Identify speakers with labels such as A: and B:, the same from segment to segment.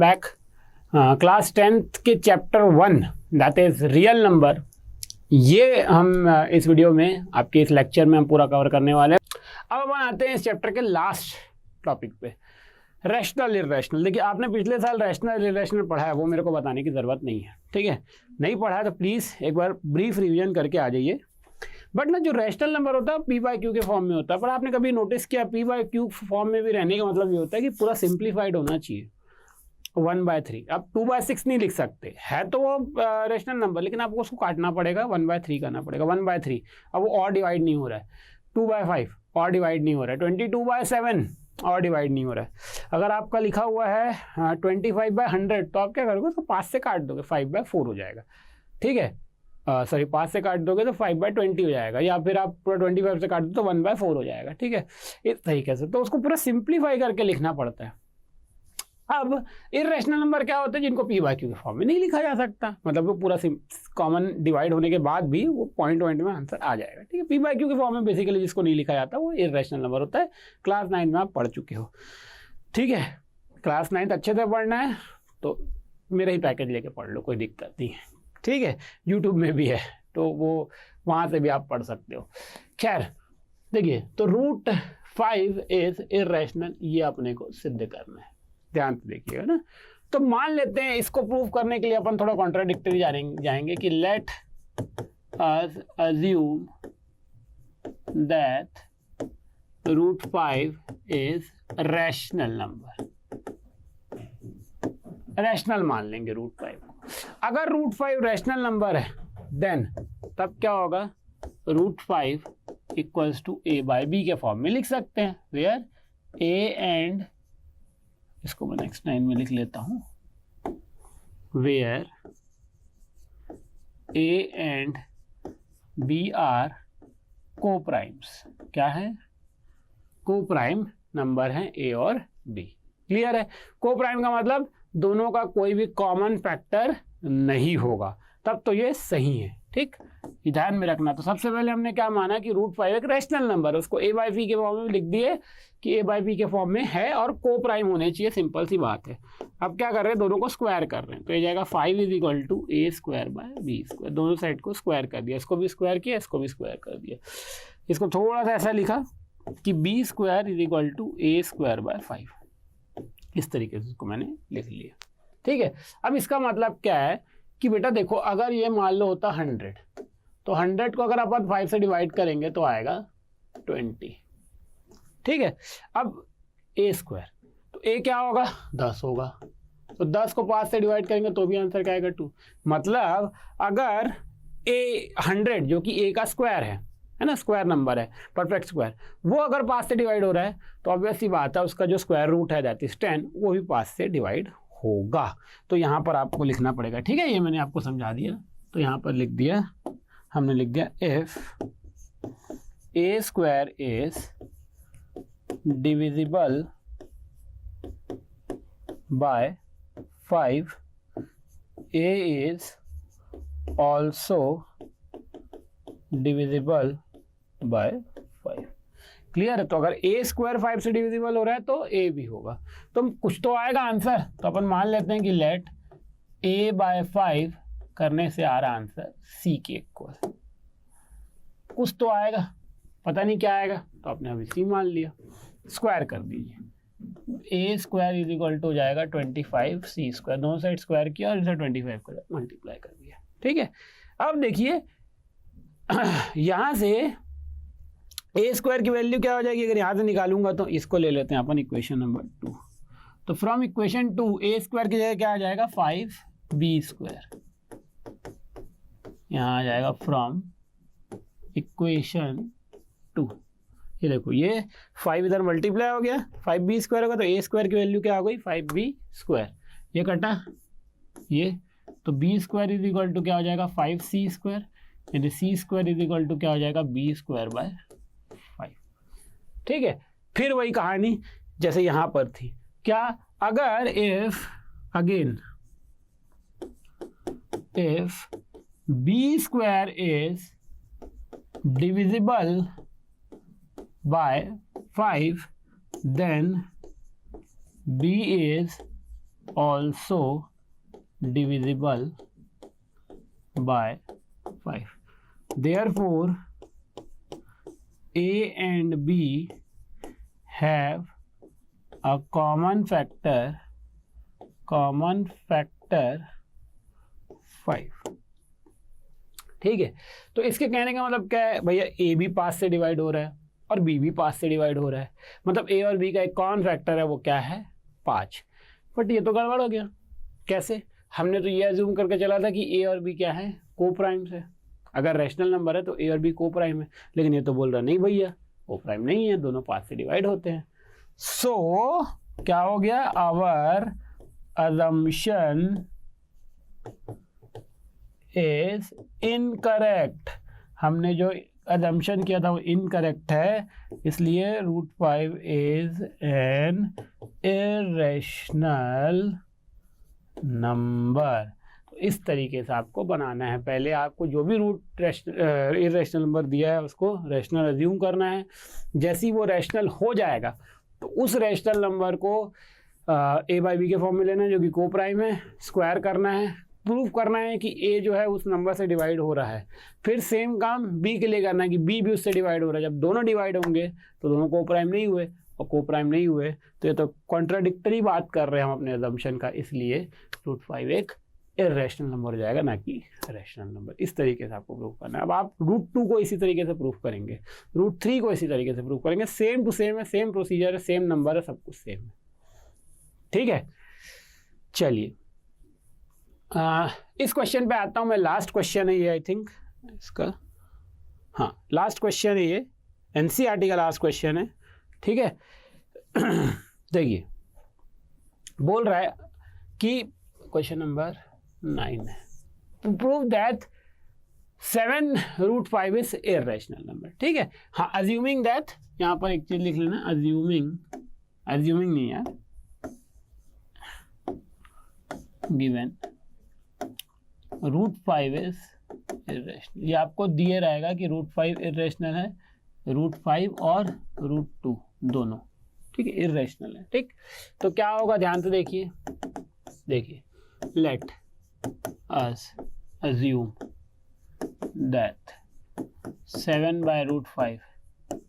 A: Back class 10th के chapter 1 that is real number, ये हम इस वीडियो में आपके इस लेक्चर में हम पूरा कवर करने वाले हैं। अब अपन आते हैं इस चैप्टर के लास्ट टॉपिक पे, रैशनल इरेशनल। देखिए, आपने पिछले साल रैशनल इरेशनल पढ़ा है, वो मेरे को बताने की ज़रूरत नहीं है, ठीक है। नहीं पढ़ा है तो प्लीज़ एक बार ब्रीफ रिवीजन करके आ जाइए। बट ना, जो रैशनल नंबर होता है पी बाई क्यू के फॉर्म में होता है, पर आपने कभी नोटिस किया पी बाई क्यू फॉर्म में भी रहने का मतलब ये होता है कि पूरा सिंप्लीफाइड होना चाहिए। 1/3, अब 2/6 नहीं लिख सकते, है तो वो रेशनल नंबर, लेकिन आपको उसको काटना पड़ेगा, 1/3 करना पड़ेगा। 1/3 अब वो और डिवाइड नहीं हो रहा है। 2/5 और डिवाइड नहीं हो रहा है। 22/7 और डिवाइड नहीं हो रहा है। अगर आपका लिखा हुआ है 25/100 तो आप क्या करोगे, तो 5 से काट दोगे, 5/4 हो जाएगा, ठीक है। सॉरी, 5 से काट दोगे तो 5/20 हो जाएगा, या फिर आप पूरा 25 से काट दो तो 1/4 हो जाएगा, ठीक है। इस तरीके से तो उसको पूरा सिंप्लीफाई करके लिखना पड़ता है। अब इरेशनल नंबर क्या होते हैं, जिनको पी बाई क्यू के फॉर्म में नहीं लिखा जा सकता, मतलब वो पूरा कॉमन डिवाइड होने के बाद भी वो पॉइंट में आंसर आ जाएगा, ठीक है। पी बाई क्यू के फॉर्म में बेसिकली जिसको नहीं लिखा जाता वो इरेशनल नंबर होता है। क्लास 9 में आप पढ़ चुके हो, ठीक है। क्लास 9 अच्छे से पढ़ना है तो मेरा ही पैकेज लेके पढ़ लो, कोई दिक्कत नहीं है, ठीक है। यूट्यूब में भी है तो वो वहाँ से भी आप पढ़ सकते हो। खैर, देखिए, तो √5 इज इरेशनल, ये अपने को सिद्ध करना है, ध्यान से देखिएगा ना। तो मान लेते हैं, इसको प्रूव करने के लिए अपन थोड़ा कॉन्ट्राडिक्टरी जाएंगे कि let us assume that √5 is rational number. Rational मान लेंगे √5 को। अगर √5 रैशनल नंबर है देन तब क्या होगा, √5 equals to a by b के फॉर्म में लिख सकते हैं, वेयर a एंड, इसको मैं नेक्स्ट 9 में लिख लेता हूं, where a and b are coprimes. क्या है, को प्राइम नंबर है a और b। क्लियर है। को प्राइम का मतलब दोनों का कोई भी कॉमन फैक्टर नहीं होगा, तब तो ये सही है, ठीक। ये ध्यान में रखना। तो सबसे पहले हमने क्या माना कि √5 एक रैशनल नंबर है, उसको a बाई b के फॉर्म में लिख दिए कि a बाई b के फॉर्म में है और को प्राइम होने चाहिए, सिंपल सी बात है। अब क्या कर रहे हैं, दोनों को स्क्वायर कर रहे हैं, तो ये जाएगा 5 is equal to a² bye b²। दोनों साइड को स्क्वायर कर दिया, इसको भी स्क्वायर किया, इसको भी स्क्वायर कर दिया। इसको थोड़ा सा ऐसा लिखा कि b² is equal to a² bye 5, इस तरीके से इसको मैंने लिख लिया, ठीक है। अब इसका मतलब क्या है कि बेटा देखो, अगर ये मान लो होता 100, तो 100 को अगर अपन 5 से डिवाइड करेंगे तो आएगा 20, ठीक है। अब a², तो a क्या होगा, 10 होगा, तो 10 को 5 से डिवाइड करेंगे तो भी आंसर क्या आएगा, 2। मतलब अगर a 100 जो कि a का स्क्वायर है ना, स्क्वायर नंबर है, परफेक्ट स्क्वायर, वो अगर 5 से डिवाइड हो रहा है तो ऑब्वियस सी बात है उसका जो स्क्वायर रूट है दैट इज 10, वो भी 5 से डिवाइड होगा। तो यहाँ पर आपको लिखना पड़ेगा, ठीक है। ये मैंने आपको समझा दिया, तो यहाँ पर लिख दिया, हमने लिख दिया if a² is divisible by 5, a is also divisible by 5। Clear है। तो अगर a² 5 से डिविजिबल हो रहा है तो a भी होगा, तो कुछ तो आएगा आंसर। तो अपन मान लेते हैं कि लेट a बाय 5 करने से आ रहा आंसर c के इक्वल, कुछ तो आएगा, पता नहीं क्या आएगा, तो आपने अभी c मान लिया, स्क्वायर कर दीजिए। a² इज इक्वल टू हो जाएगा 25 c², दोनों साइड स्क्वायर किया और इसे 25 को मल्टीप्लाई कर दिया, ठीक है। अब देखिए यहाँ से a² की वैल्यू क्या हो जाएगी, अगर यहाँ से निकालूंगा तो इसको ले लेते हैं अपन इक्वेशन नंबर 2। तो फ्रॉम इक्वेशन 2 a² की जगह क्या आ जाएगा, 5b²। यहाँ आ जाएगा फ्रॉम इक्वेशन 2, ये देखो, ये 5 इधर मल्टीप्लाई हो गया, 5b² होगा, तो a² की वैल्यू क्या हो गई, 5b²। ये कटा ये, तो b² इज इक्वल टू क्या हो जाएगा, 5c², यानी c² इज इक्वल टू क्या हो जाएगा, b² बाय 5, ठीक है। फिर वही कहानी जैसे यहाँ पर थी, क्या, अगर if b² is divisible by 5 then b is also divisible by 5. Therefore A and B have a common factor 5. ठीक है, तो इसके कहने का मतलब क्या है भैया, ए भी 5 से डिवाइड हो रहा है और बी भी 5 से डिवाइड हो रहा है, मतलब ए और बी का एक कॉमन फैक्टर है, वो क्या है 5। बट ये तो गड़बड़ हो गया। कैसे? हमने तो ये अज्यूम करके चला था कि ए और बी क्या है, को प्राइम्स है। अगर रैशनल नंबर है तो ए और बी को प्राइम है, लेकिन ये तो बोल रहा नहीं भैया को प्राइम नहीं है, दोनों 5 से डिवाइड होते हैं। सो क्या हो गया, आवर assumption is incorrect। हमने जो assumption किया था वो incorrect है, इसलिए √5 is an irrational number। तो इस तरीके से आपको बनाना है। पहले आपको जो भी इरेशनल नंबर दिया है उसको रैशनल अज्यूम करना है। जैसे ही वो रैशनल हो जाएगा तो उस रैशनल नंबर को ए बाई बी के फॉर्म में लेना है, जो कि को प्राइम है, स्क्वायर करना है, प्रूफ करना है कि ए जो है उस नंबर से डिवाइड हो रहा है। फिर सेम काम बी के लिए करना है कि बी भी उससे डिवाइड हो रहा है। जब दोनों डिवाइड होंगे तो दोनों को प्राइम नहीं हुए, और को प्राइम नहीं हुए तो ये तो कॉन्ट्राडिक्टरी बात कर रहे हैं हम अपने अजम्पशन का, इसलिए √5 एक इरेशनल नंबर हो जाएगा, ना कि रैशनल नंबर। इस तरीके से आपको प्रूफ करना है। अब आप √2 को इसी तरीके से प्रूफ करेंगे, √3 को इसी तरीके से प्रूफ करेंगे। सेम टू सेम है, सेम प्रोसीजर है, सेम नंबर है, सब कुछ सेम है। ठीक है, चलिए इस क्वेश्चन पे आता हूं मैं। लास्ट क्वेश्चन है ये, आई थिंक इसका, हाँ लास्ट क्वेश्चन है ये, एनसीईआरटी का लास्ट क्वेश्चन है। ठीक है, देखिए बोल रहा है कि क्वेश्चन नंबर 9 है, to prove that 7 √5 is irrational number. ठीक है, हाँ अज्यूमिंग दैट, यहाँ पर एक चीज लिख लेना, अज्यूमिंग नहीं यार, गिवन √5 इज इरेशनल। ये आपको दिए रहेगा कि √5 इरेशनल है, √5 और √2 दोनों, ठीक है, इरेशनल है। ठीक, तो क्या होगा ध्यान से देखिए, let us assume that 7/√5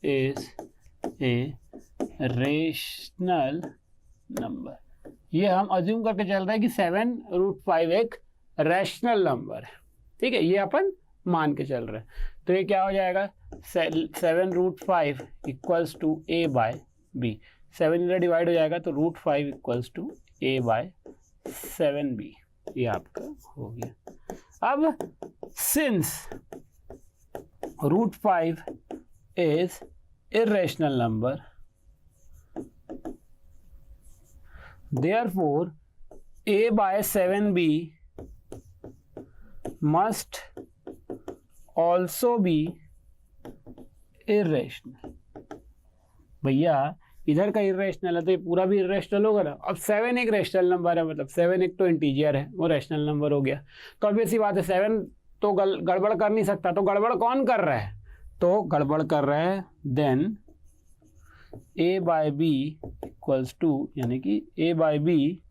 A: is a rational number. ये हम अज्यूम करके चल रहे हैं कि 7√5 एक रैशनल नंबर है। ठीक है, ये अपन मान के चल रहे हैं। तो ये क्या हो जाएगा, 7√5 equals to a by b। 7 इधर डिवाइड हो जाएगा तो √5 equals to a bye 7b। ये आपका हो गया। अब since √5 is irrational number, therefore a by 7b must also be irrational। भैया इधर का इरेशनल है तो ये पूरा भी इरेशनल होगा ना। अब 7 एक रैशनल नंबर है, मतलब 7 एक तो इंटीजर है, वो रैशनल नंबर हो गया। तो अब ऐसी बात है 7 तो गड़बड़ कर नहीं सकता, तो गड़बड़ कौन कर रहा है, तो गड़बड़ कर रहा है then a by b equals to, यानी कि a by b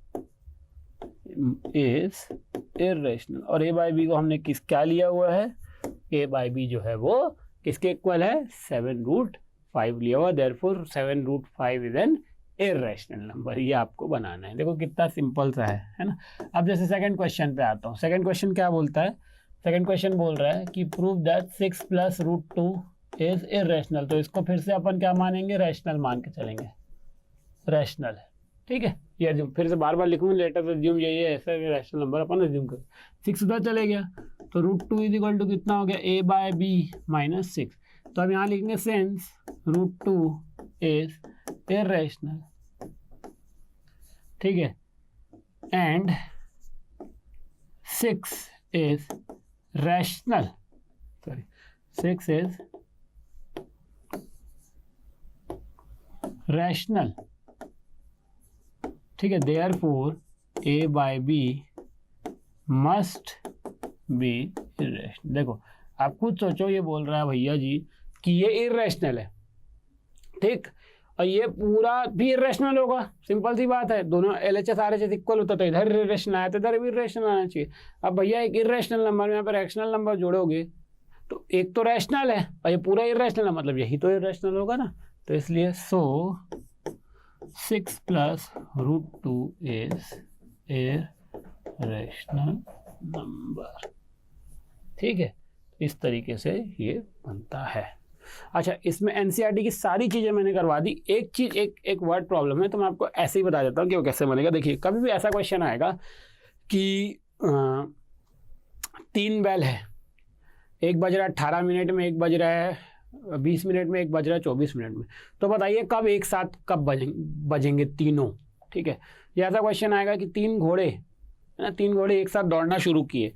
A: is irrational. और a बाई बी को हमने क्या लिया हुआ है, a बाई बी जो है वो किसके इक्वल है, 7√5 लिया हुआ। Therefore 7√5 is an irrational number. ये आपको बनाना है। देखो कितना सिंपल सा है ना। अब जैसे सेकंड क्वेश्चन पे आता हूँ। सेकंड क्वेश्चन क्या बोलता है, सेकंड क्वेश्चन बोल रहा है कि प्रूव दैट 6 + √2 इज इरेशनल। तो इसको फिर से अपन क्या मानेंगे, रैशनल मान के चलेंगे, रैशनल है। ठीक है, ये अज्यूम फिर से बार बार लिखूंगा, लेटर अज्यूम यही है, ऐसा रैशनल नंबर अपन अज्यूम कर। 6 उधर चले गया तो √2 इज इक्वल टू कितना हो गया, a बाय बी माइनस 6। तो अब यहाँ लिखेंगे सिंस √2 इज इरेशनल, ठीक है, and 6 is rational, sorry 6 is rational, ठीक है। Therefore a by b must be irrational. देखो आप खुद सोचो, ये बोल रहा है भैया जी कि ये इरेशनल है, ठीक, और ये पूरा भी इरेशनल होगा, सिंपल सी बात है। दोनों LHS RHS इक्वल होता तो इधर इरेशनल आया तो इधर भी इरेशनल आना चाहिए। अब भैया एक इरेशनल नंबर में यहाँ पर रैशनल नंबर जोड़ोगे तो एक तो रैशनल है और ये पूरा इरेशनल है, मतलब यही तो इरेशनल होगा ना। तो इसलिए 6 + √2 इज इरेशनल नंबर। ठीक है, इस तरीके से ये बनता है। अच्छा, इसमें NCERT की सारी चीज़ें मैंने करवा दी। एक चीज़, एक वर्ड प्रॉब्लम है, तो मैं आपको ऐसे ही बता देता हूँ कि वो कैसे बनेगा। देखिए, कभी भी ऐसा क्वेश्चन आएगा कि 3 बैल है, एक बज रहा है 18 मिनट में, एक बज रहा है 20 मिनट में, एक बज रहा है 24 मिनट में, तो बताइए कब एक साथ कब बजेंगे तीनों। ठीक है, ये ऐसा क्वेश्चन आएगा कि 3 घोड़े है ना, 3 घोड़े एक साथ दौड़ना शुरू किए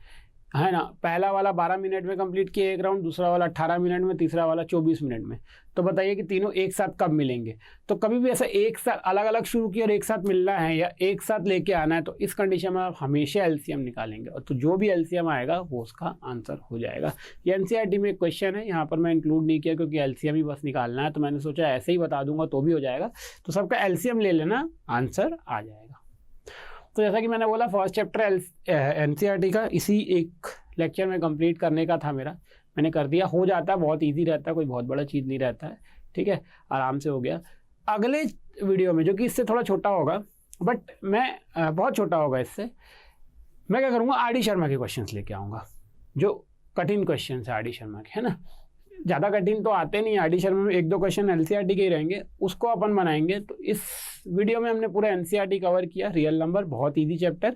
A: है ना, पहला वाला 12 मिनट में कंप्लीट किया एक राउंड, दूसरा वाला 18 मिनट में, तीसरा वाला 24 मिनट में, तो बताइए कि तीनों एक साथ कब मिलेंगे। तो कभी भी ऐसा एक साथ अलग अलग शुरू किया और एक साथ मिलना है या एक साथ लेके आना है, तो इस कंडीशन में आप हमेशा LCM निकालेंगे, और तो जो भी LCM आएगा वो उसका आंसर हो जाएगा। ये NCERT में एक क्वेश्चन है, यहाँ पर मैं इंक्लूड नहीं किया क्योंकि LCM ही बस निकालना है, तो मैंने सोचा ऐसे ही बता दूंगा तो भी हो जाएगा। तो सबका LCM ले लेना, आंसर आ जाएगा। तो जैसा कि मैंने बोला, फर्स्ट चैप्टर NCERT का इसी एक लेक्चर में कंप्लीट करने का था मेरा, मैंने कर दिया। हो जाता है, बहुत इजी रहता है, कोई बहुत बड़ा चीज़ नहीं रहता है। ठीक है, आराम से हो गया। अगले वीडियो में, जो कि इससे थोड़ा छोटा होगा, बट मैं बहुत छोटा होगा इससे, मैं क्या करूँगा, RD शर्मा के क्वेश्चंस लेके आऊँगा, जो कठिन क्वेश्चन है RD शर्मा के, है ना। ज़्यादा कठिन तो आते नहीं, RD शर्मा में 1-2 क्वेश्चन NCERT के ही रहेंगे, उसको अपन बनाएंगे। तो इस वीडियो में हमने पूरा NCERT कवर किया। रियल नंबर बहुत इजी चैप्टर,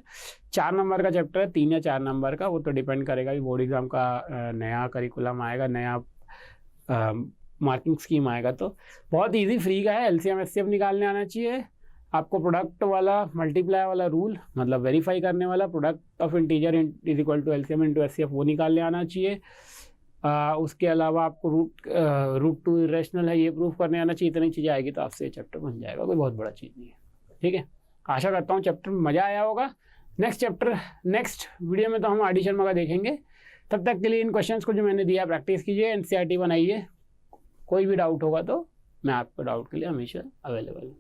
A: 4 नंबर का चैप्टर है, 3 या 4 नंबर का, वो तो डिपेंड करेगा कि बोर्ड एग्जाम का नया करिकुलम आएगा, नया मार्किंग स्कीम आएगा। तो बहुत इजी, फ्री का है। LCM SCF निकालने आना चाहिए आपको। प्रोडक्ट वाला, मल्टीप्लाई वाला रूल, मतलब वेरीफाई करने वाला, product of integer is equal to LCM into SCF, वो निकालने आना चाहिए। उसके अलावा आपको √2 इरेशनल है ये प्रूफ करने आना चाहिए। इतनी चीज़ें आएगी तो आपसे ये चैप्टर बन जाएगा, कोई बहुत बड़ा चीज़ नहीं है। ठीक है, आशा करता हूँ चैप्टर में मज़ा आया होगा। नेक्स्ट वीडियो में तो हम RD शर्मा का देखेंगे। तब तक के लिए इन क्वेश्चंस को जो मैंने दिया प्रैक्टिस कीजिए, NCERT बनाइए। कोई भी डाउट होगा तो मैं आपको डाउट के लिए हमेशा अवेलेबल हूँ।